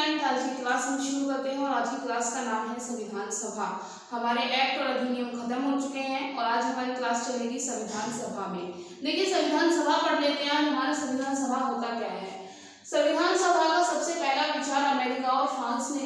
Student, आज की class हम शुरू करते हैं और आज की क्लास का नाम है संविधान सभा। हमारे एक्ट और अधिनियम खत्म हो चुके हैं और आज हमारी क्लास चलेगी संविधान सभा में। देखिए संविधान सभा पढ़ लेते हैं। हमारा संविधान सभा होता क्या है। संविधान सभा का सबसे पहला विचार अमेरिका और फ्रांस ने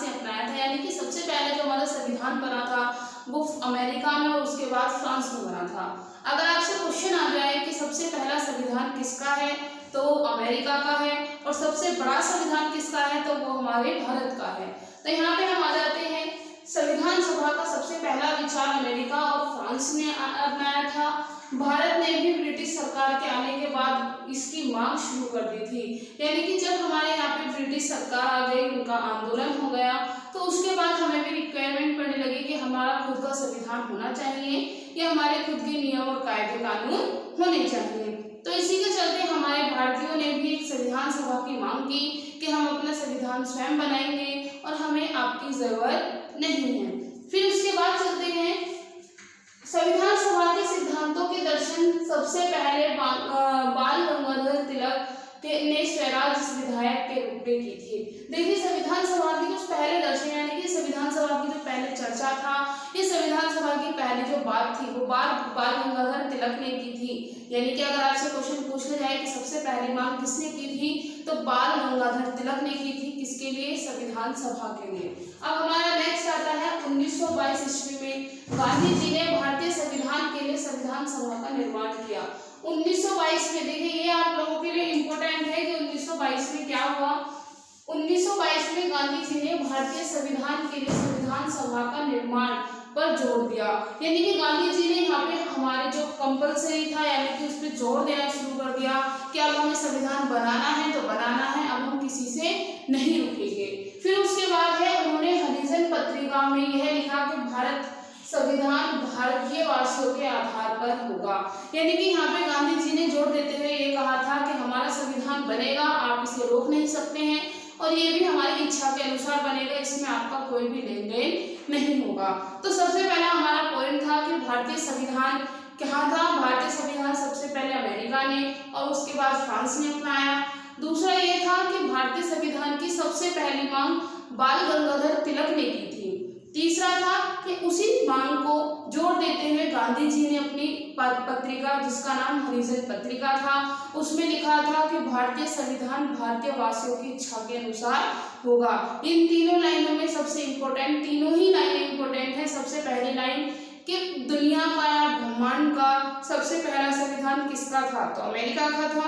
अपनाया था, यानी कि सबसे पहले जो हमारा संविधान बना था वो अमेरिका में और उसके बाद फ्रांस में बना था। अगर आपसे क्वेश्चन आ जाए कि सबसे पहला संविधान किसका है तो अमेरिका का है और सबसे बड़ा संविधान किसका है तो वो हमारे भारत का है। तो यहाँ पे हम आ जाते हैं, संविधान सभा का सबसे पहला विचार अमेरिका और फ्रांस ने अपनाया था। भारत ने भी ब्रिटिश सरकार के आने के बाद इसकी मांग शुरू कर दी थी, यानी कि जब हमारे यहाँ पे ब्रिटिश सरकार आ गई, उनका आंदोलन हो गया, तो उसके बाद हमें भी रिक्वायरमेंट पड़ने लगी कि हमारा खुद का संविधान होना चाहिए या हमारे खुद के नियम और कायदे कानून होने चाहिए। तो इसी के चलते हमारे भारतीयों ने भी एक संविधान सभा की मांग की कि हम अपना संविधान स्वयं बनाएंगे और हमें आपकी जरूरत नहीं है। फिर उसके बाद चलते हैं, संविधान सभा के सिद्धांतों के दर्शन सबसे पहले बाल गंगाधर तिलक ने स्वराज विधायक के रूप में की थी। देखिए संविधान सभा की जो पहले दर्शन, यानी कि संविधान सभा की जो पहले चर्चा था, ये संविधान सभा की पहली जो बात थी वो बाल गंगाधर तिलक ने की थी। यानी कि अगर आपसे क्वेश्चन पूछा जाए कि सबसे पहली मांग किसने की थी तो बाल गंगाधर तिलक ने की थी। किसके लिए? संविधान सभा के लिए। अब हमारा नेक्स्ट आता है 1922 ईस्वी में गांधी जी ने भारतीय संविधान के लिए संविधान सभा का निर्माण किया। 1922 में, देखिए ये आप लोगों के लिए इम्पोर्टेंट है कि 1922 में क्या हुआ। 1922 में गांधी जी ने भारतीय संविधान के लिए संविधान सभा का निर्माण पर जोर दिया, यानी कि गांधी जी ने यहाँ पे हमारे जो कंपल्सरी था यानी कि उस पर जोर देना शुरू कर दिया कि अब हमें संविधान बनाना है तो बनाना है, अब हम किसी से नहीं रुकेंगे। फिर उसके बाद है उन्होंने हरिजन पत्रिका में यह लिखा कि भारत संविधान भारतीय वासियों के आधार पर होगा, यानी कि यहाँ पे गांधी जी ने जोर देते हुए ये कहा था कि हमारा संविधान बनेगा, आप इसे रोक नहीं सकते हैं और ये भी हमारी इच्छा के अनुसार बनेगा, इसमें आपका कोई भी लेन देन नहीं होगा। तो सबसे पहला हमारा पॉइंट था कि भारतीय संविधान कहाँ था। भारतीय संविधान सबसे पहले अमेरिका ने और उसके बाद फ्रांस ने अपनाया। दूसरा ये था कि भारतीय संविधान की सबसे पहली मांग बाल गंगाधर तिलक ने की थी। तीसरा था कि उसी मांग को जोर देते हुए गांधी जी ने अपनी पत्रिका, जिसका नाम हरिजन पत्रिका था, उसमें लिखा था कि भारतीय संविधान भारतीय वासियों की इच्छा के अनुसार होगा। इन तीनों लाइनों में सबसे इम्पोर्टेंट, तीनों ही लाइनें इम्पोर्टेंट है। सबसे पहली लाइन कि दुनिया का या ब्रह्मांड का सबसे पहला संविधान किसका था तो अमेरिका का था।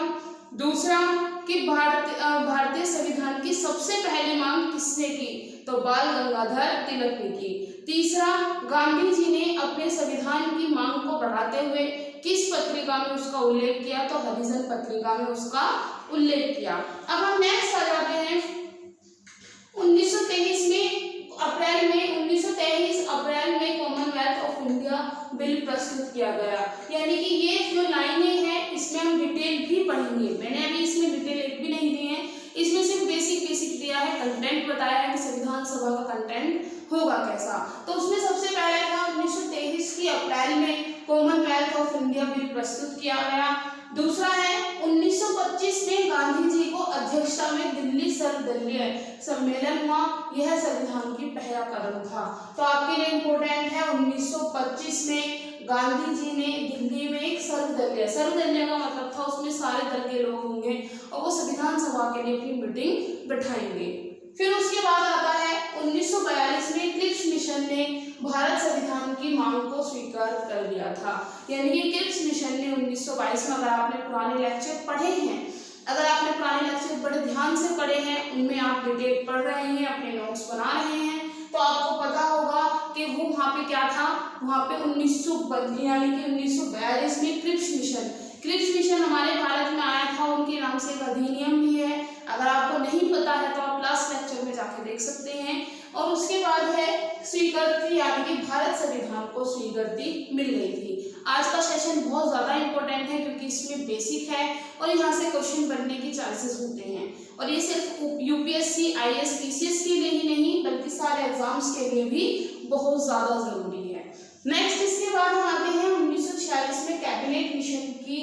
दूसरा कि भारतीय संविधान की सबसे पहली मांग किसने की तो बाल गंगाधर तिलक ने की। तीसरा, गांधी जी ने अपने संविधान की मांग को बढ़ाते हुए किस पत्रिका में उसका उल्लेख किया तो हरिजन पत्रिका में उसका उल्लेख किया। अब हम नेक्स्ट आ जाते हैं 1923 अप्रैल में कॉमनवेल्थ ऑफ इंडिया बिल प्रस्तुत किया गया, यानी कि ये जो लाइनें हैं इसमें हम डिटेल भी पढ़ेंगे। मैंने अभी इसमें डिटेल एक भी नहीं दी है, इसमें सिर्फ बेसिक दिया है, कंटेंट बताया है कि संविधान सभा का कंटेंट होगा कैसा। तो उसमें सबसे पहले था 1923 की अप्रैल में कॉमनवेल्थ ऑफ इंडिया बिल प्रस्तुत किया गया। दूसरा है 1925 में गांधी जी को अध्यक्षता में दिल्ली सर्वदलीय सम्मेलन हुआ, यह संविधान की पहला कदम था। तो आपके लिए इम्पोर्टेंट है 1925 में गांधी जी ने दिल्ली में एक सर्वदलीय का मतलब था उसमें सारे दल के लोग होंगे और वो संविधान सभा के लिए अपनी मीटिंग बैठाएंगे। फिर उसके बाद आता है 1942 में क्रिप्स मिशन ने भारत संविधान की मांग को स्वीकार कर लिया था, यानी कि क्रिप्स मिशन ने 1922 में, अगर आपने पुराने लेक्चर पढ़े हैं, अगर आपने पुराने लेक्चर बड़े ध्यान से पढ़े हैं, उनमें आप डिटेल पढ़ रहे हैं, अपने नोट्स बना रहे हैं, तो आपको पता होगा कि वो वहाँ पे क्या था। वहाँ पे 1942 में क्रिप्स मिशन हमारे भारत में आया था, उनके नाम से एक अधिनियम भी है। अगर आपको नहीं पता है तो आप लास्ट लेक्चर में जाके देख सकते हैं। और उसके बाद है स्वीकृति, यानी कि भारत संविधान को स्वीकृति मिल गई थी। आज का सेशन बहुत ज़्यादा इंपॉर्टेंट है क्योंकि इसमें बेसिक है और यहाँ से क्वेश्चन बनने की चांसेस होते हैं और ये सिर्फ यूपीएससी, आईएएस, पीसीएस के लिए ही नहीं बल्कि सारे एग्जाम्स के लिए भी बहुत ज़्यादा जरूरी है। नेक्स्ट इसके बाद हम आते हैं 1946 में कैबिनेट मिशन की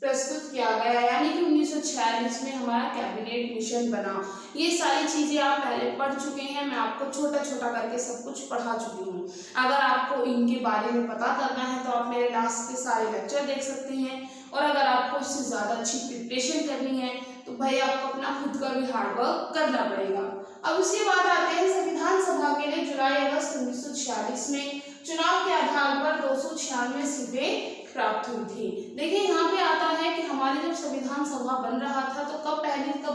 प्रस्तुत किया गया, यानी कि 1946 में हमारा कैबिनेट मिशन बना। ये सारी चीज़ें आप पहले पढ़ चुके हैं, मैं आपको छोटा छोटा करके सब कुछ पढ़ा चुकी हूँ। अगर आपको इनके बारे में पता करना है तो आप मेरे लास्ट के सारे लेक्चर देख सकते हैं, और अगर आपको इससे ज़्यादा अच्छी प्रिपरेशन करनी है तो भाई आपको अपना खुद का भी हार्डवर्क करना पड़ेगा। अब उसके बाद आते हैं संविधान सभा के लिए जुलाई अगस्त 1946 में चुनाव के आधार पर 296 सीटें प्राप्त हुई थी। देखिए यहाँ पे आता है कि हमारी जब संविधान सभा बन रहा था तो कब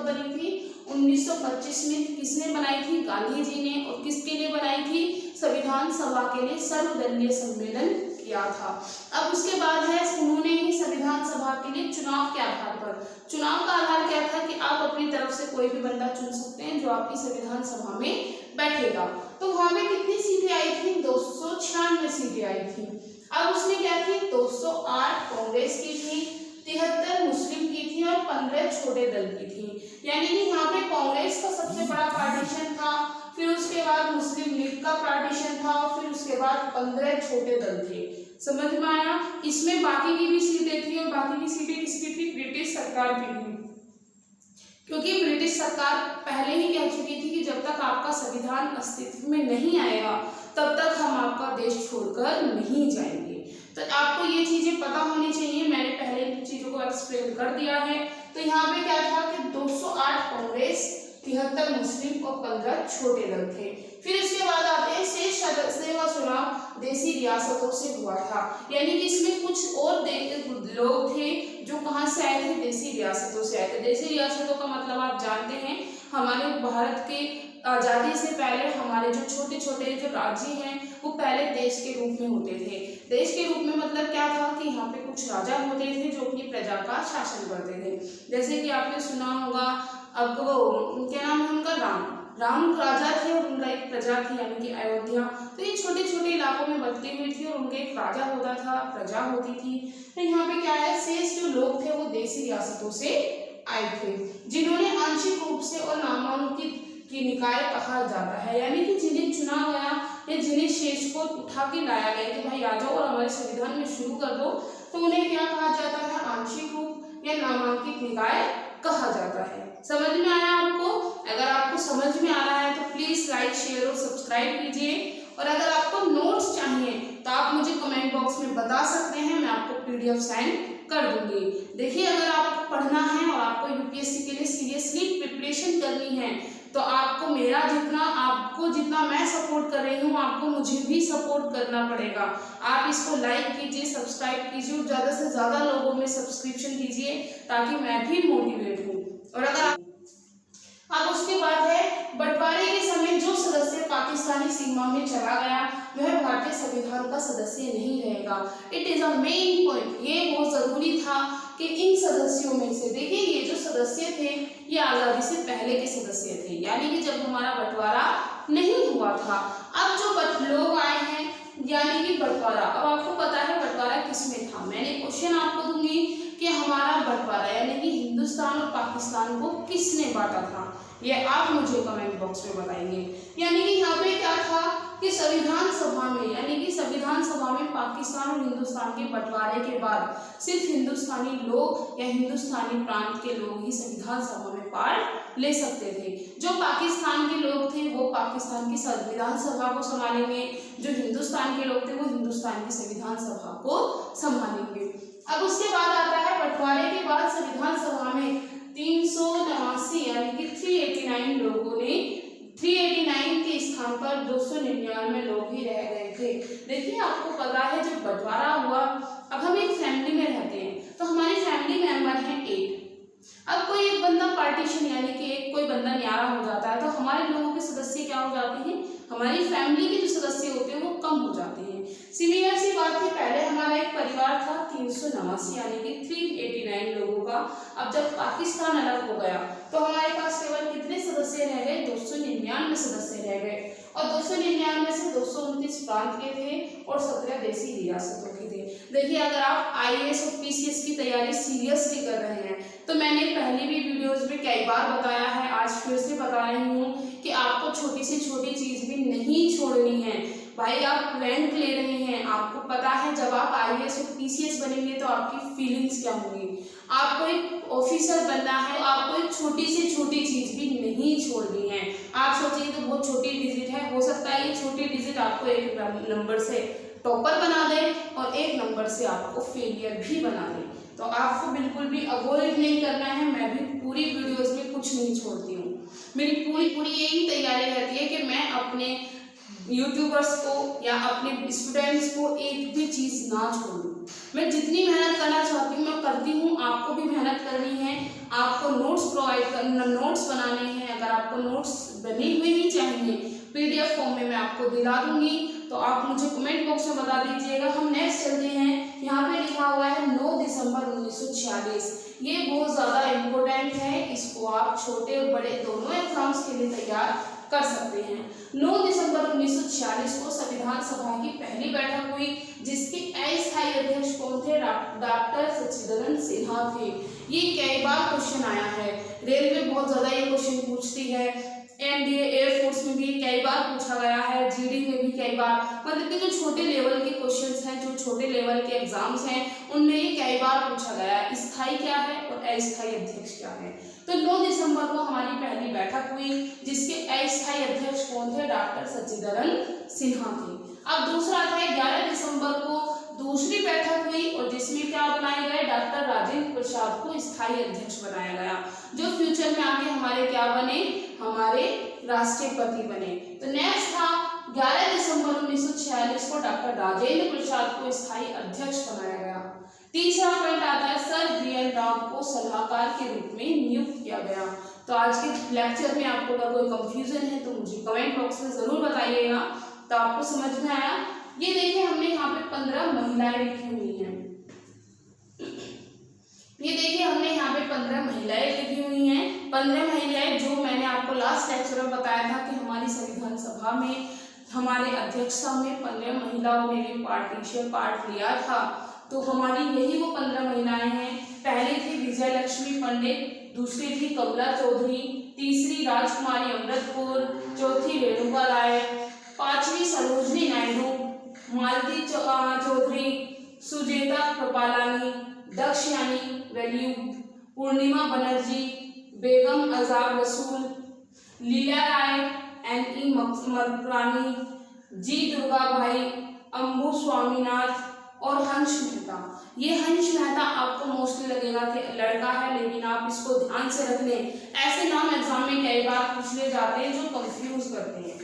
बनी थी? 1925 में। किसने बनाई थी? गांधी जी ने। और किसके लिए बनाई थी? संविधान सभा के लिए सर्वदलीय सम्मेलन किया था। अब उसके बाद है उन्होंने ही संविधान सभा के लिए चुनाव के आधार पर, चुनाव का आधार क्या था कि आप अपनी तरफ से कोई भी बंदा चुन सकते हैं जो आपकी संविधान सभा में बैठेगा। तो वहां पे कितनी सीटें आई थी? 296 सीटें आई थी। अब उसमें क्या थी? 208 कांग्रेस की थी, 73 मुस्लिम की थी और 15 छोटे दल की थी। यानी कि यहाँ पे कांग्रेस का सबसे बड़ा पार्टीशन था, फिर उसके बाद मुस्लिम लीग का पार्टीशन था, और फिर उसके बाद 15 छोटे दल थे। समझ में आया? इसमें बाकी की भी सीटें थी, और बाकी की सीटें किसकी थी? ब्रिटिश सरकार की थी, क्योंकि ब्रिटिश सरकार पहले ही कह चुकी थी कि जब तक आपका संविधान अस्तित्व में नहीं आएगा तब तक हम आपका देश छोड़कर नहीं जाएंगे। तो आपको ये चीजें पता होनी चाहिए, मैंने पहले इन चीजों को एक्सप्लेन कर दिया है। तो यहाँ पे क्या था कि 208 कांग्रेस, 73 मुस्लिम और 15 छोटे दल थे। फिर उसके बाद आते हैं शेष सदस्यों का चुनाव देसी रियासतों से हुआ था, यानी कि इसमें कुछ और लोग थे जो कहाँ से आए थे? देसी रियासतों से आए थे। देसी रियासतों का मतलब आप जानते हैं, हमारे भारत के आज़ादी से पहले हमारे जो छोटे छोटे जो राज्य हैं वो पहले देश के रूप में होते थे। देश के रूप में मतलब क्या था कि यहाँ पे कुछ राजा होते थे जो अपनी प्रजा का शासन करते थे। जैसे कि आपने सुना होगा, अब वो क्या नाम है उनका? राम राजा थे और उनका एक प्रजा थी यानी कि अयोध्या। तो ये छोटे छोटे इलाकों में बंटी हुई थी और उनके एक राजा होता था, प्रजा होती थी। तो यहाँ पे क्या है, शेष जो लोग थे वो देसी रियासतों से आए थे, जिन्होंने आंशिक रूप से और नामांकित की निकाय कहा जाता है, यानी कि जिन्हें चुना गया या जिन्हें शेष को उठा के लाया गया कि भाई आ जाओ और हमारे संविधान में शुरू कर दो, तो उन्हें क्या कहा जाता है? आंशिक रूप या नामांकित निकाय कहा जाता है। समझ में आया आपको? अगर आपको समझ में आ रहा है तो प्लीज लाइक, शेयर और सब्सक्राइब कीजिए। और अगर आपको नोट्स चाहिए तो आप मुझे कमेंट बॉक्स में बता सकते हैं, मैं आपको PDF सेंड कर दूंगी। देखिए, अगर आपको पढ़ना है और आपको UPSC के लिए सीरियसली प्रिपरेशन करनी है तो आपको जितना मैं सपोर्ट कर रही हूँ आपको मुझे भी सपोर्ट करना पड़ेगा। आप इसको लाइक कीजिए, सब्सक्राइब कीजिए और ज़्यादा से ज़्यादा लोगों में सब्सक्रिप्शन कीजिए ताकि मैं भी मोटिवेट हूँ। और अगर अब उसके बाद है बंटवारे के समय जो सदस्य पाकिस्तानी सीमा में चला गया वह भारतीय संविधान का सदस्य नहीं रहेगा। It is a main point. ये बहुत जरूरी था कि इन सदस्यों में से, देखिए ये जो सदस्य थे ये आजादी से पहले के सदस्य थे, यानी कि जब हमारा बंटवारा नहीं हुआ था। अब जो लोग आए हैं यानी कि बंटवारा, अब आपको पता है बंटवारा किसमें था। मैंने क्वेश्चन आपको दूंगी कि हमारा बंटवारा यानी कि हिंदुस्तान और पाकिस्तान को किसने बांटा था, ये आप मुझे कमेंट बॉक्स में बताएंगे। यानी कि यहाँ पे क्या था कि संविधान सभा में, यानी कि संविधान सभा में पाकिस्तान और हिंदुस्तान के बंटवारे के बाद सिर्फ हिंदुस्तानी लोग या हिंदुस्तानी प्रांत के लोग ही संविधान सभा में पार्ट ले सकते थे। जो पाकिस्तान के लोग थे वो पाकिस्तान की संविधान सभा को संभालेंगे, जो हिंदुस्तान के लोग थे वो हिंदुस्तान की संविधान सभा को संभालेंगे। अब उसके बाद आता है बंटवारे के बाद संविधान सभा में 389 यानी कि 389 लोगों ने, 389 के स्थान पर 299 लोग ही रह गए थे। देखिए आपको पता है जब बंटवारा हुआ, अब हम एक फैमिली में रहते हैं तो हमारी फैमिली मेंबर हैं 8। अब कोई एक बंदा पार्टीशन यानी कि एक कोई बंदा न्यारा हो जाता है तो हमारे लोगों के सदस्य क्या हो जाते हैं, हमारी फैमिली के जो सदस्य होते हैं वो कम हो जाते हैं। सिमिलर सी बात थी, पहले हमारा एक परिवार था 389 यानी कि 389 लोगों का। अब जब पाकिस्तान अलग हो गया तो हमारे पास केवल कितने सदस्य रह गए, 299 सदस्य रह गए। और 299 में से 229 प्रांत के थे और 17 देसी रियासतों के थे। देखिए अगर आप IAS और PCS की तैयारी सीरियसली कर रहे हैं तो मैंने पहले भी वीडियोस में कई बार बताया है, आज फिर से बता रही हूँ कि आपको छोटी से छोटी चीज भी नहीं छोड़नी है। भाई आप रैंक ले रहे हैं, आपको पता है जब आप IAS और PCS बनेंगे तो आपकी फीलिंग्स क्या होंगी। आपको एक ऑफिसर बनना है, आपको एक छोटी से छोटी चीज भी नहीं छोड़नी है। आप सोचिए तो बहुत छोटी डिजिट है, हो सकता है ये छोटी डिजिट आपको एक नंबर से टॉपर बना दे और एक नंबर से आपको फेलियर भी बना दे। तो आपको बिल्कुल भी अवॉइड नहीं करना है। मैं भी पूरी वीडियोस में कुछ नहीं छोड़ती हूँ। मेरी पूरी यही तैयारी रहती है कि मैं अपने यूट्यूबर्स को या अपने स्टूडेंट्स को एक भी चीज़ ना छोड़ूं। मैं जितनी मेहनत करना चाहती हूँ मैं करती हूँ। आपको भी मेहनत करनी है, आपको नोट्स प्रोवाइड करना, नोट्स बनाने हैं। अगर आपको नोट्स बने हुए ही चाहिए PDF फॉर्म में मैं आपको दिला दूंगी, तो आप मुझे कमेंट बॉक्स में बता दीजिएगा। हम नेक्स्ट चलते हैं। यहाँ पे लिखा हुआ है 9 दिसंबर 1946। ये बहुत ज़्यादा इम्पोर्टेंट है, इसको आप छोटे और बड़े दोनों एग्जाम्स के लिए तैयार कर सकते हैं। 9 दिसंबर 1946 को संविधान सभा की पहली बैठक हुई, जिसके अस्थायी अध्यक्ष कौन थे? डॉक्टर सच्चिदानंद सिन्हा थे। ये कई बार क्वेश्चन आया है, रेलवे बहुत ज्यादा ये क्वेश्चन पूछती है, NDA एयरफोर्स में भी कई बार पूछा गया है, GD में भी कई बार, मतलब कि जो छोटे लेवल के क्वेश्चंस हैं, जो छोटे लेवल के एग्जाम्स हैं, उनमें ये कई बार पूछा गया है। स्थायी क्या है और अस्थायी अध्यक्ष क्या है। तो 9 दिसंबर को हमारी पहली बैठक हुई, जिसके अस्थायी अध्यक्ष कौन थे? डॉक्टर सच्चिदानंद सिन्हा थे। अब दूसरा था 11 दिसंबर को दूसरी बैठक हुई और जिसमें क्या बनाए गए? डॉक्टर राजेंद्र प्रसाद को स्थायी अध्यक्ष बनाया गया, जो फ्यूचर में आके हमारे क्या बने? हमारे राष्ट्रपति बने। तो नेक्स्ट था 11 दिसंबर 1946 को डॉक्टर राजेंद्र प्रसाद को स्थायी अध्यक्ष बनाया गया। तीसरा पॉइंट आता है सर VN राव को सलाहकार के रूप में नियुक्त किया गया। तो आज के लेक्चर में आपको अगर कोई कंफ्यूजन है तो मुझे कमेंट बॉक्स में जरूर बताइएगा, तो आपको समझ में आया। ये देखिए हमने यहाँ पे 15 महिलाएं लिखी हुई हैं। ये देखिए हमने यहाँ पे 15 महिलाएं लिखी हुई हैं। 15 महिलाएं जो मैंने आपको लास्ट लेक्चर में बताया था कि हमारी संविधान सभा में हमारे अध्यक्षता में 15 महिलाओं ने पार्ट लिया था। तो हमारी यही वो 15 महिलाएं हैं। पहली थी विजय लक्ष्मी पंडित, दूसरी थी कमला चौधरी, तीसरी राजकुमारी अमृतपुर, चौथी रेणुका राय, पांचवी सरोजनी नायडू, मालती चौधरी, सुजेता कृपालानी, दक्षयानी वैल्यू, पूर्णिमा बनर्जी, बेगम अजाब रसूल, लीला राय, NE मकरानी, G दुर्गा भाई, अंबु स्वामीनाथ और हंस मेहता। ये हंस मेहता आपको मोस्टली लगेगा कि लड़का है, लेकिन आप इसको ध्यान से रख लें। ऐसे नाम एग्जाम में कई बार पूछ ले जाते हैं जो कंफ्यूज करते हैं,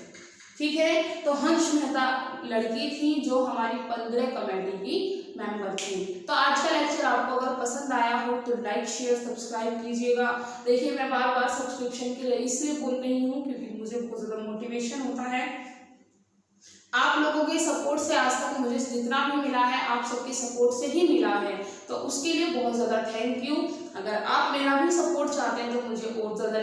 ठीक है। तो हंस मेहता लड़की थी जो हमारी 15 कमेटी की मेंबर थी। तो आज का लेक्चर आपको अगर पसंद आया हो तो लाइक शेयर सब्सक्राइब कीजिएगा। देखिए मैं बार सब्सक्रिप्शन के लिए इसलिए बोल रही हूँ क्योंकि मुझे बहुत ज़्यादा मोटिवेशन होता है। आप लोगों के सपोर्ट से आज तक मुझे जितना भी मिला है आप सबके सपोर्ट से ही मिला है, तो उसके लिए बहुत ज़्यादा थैंक यू। अगर आप मेरा भी सपोर्ट चाहते हैं तो मुझे और ज़्यादा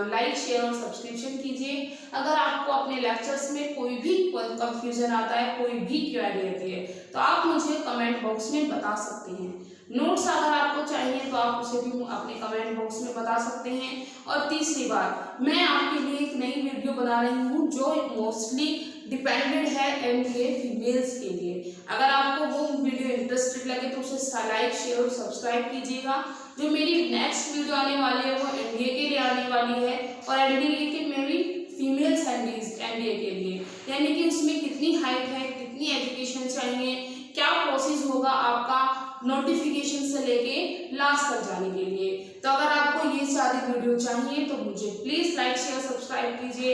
लाइक शेयर और सब्सक्रिप्शन कीजिए। अगर आपको अपने लेक्चर्स में कोई भी कंफ्यूजन आता है, कोई भी क्वेरी आती है, तो आप मुझे कमेंट बॉक्स में बता सकते हैं। नोट्स अगर आपको चाहिए तो आप उसे भी अपने कमेंट बॉक्स में बता सकते हैं। और तीसरी बात, मैं आपके लिए एक नई वीडियो बना रही हूँ जो मोस्टली डिपेंडेंट है NDA फीमेल्स के लिए। अगर आपको वो वीडियो इंटरेस्टेड लगे तो उसे लाइक शेयर और सब्सक्राइब कीजिएगा। जो मेरी नेक्स्ट वीडियो आने वाली है वो NDA के लिए आने वाली है, और NDA के में भी फीमेल्स NDA के लिए, यानी कि उसमें कितनी हाइट है, कितनी एजुकेशन चाहिए, क्या प्रोसेस होगा आपका नोटिफिकेशन से लेके लास्ट तक जाने के लिए। तो अगर आपको ये सारी वीडियो चाहिए तो मुझे प्लीज लाइक शेयर सब्सक्राइब कीजिए।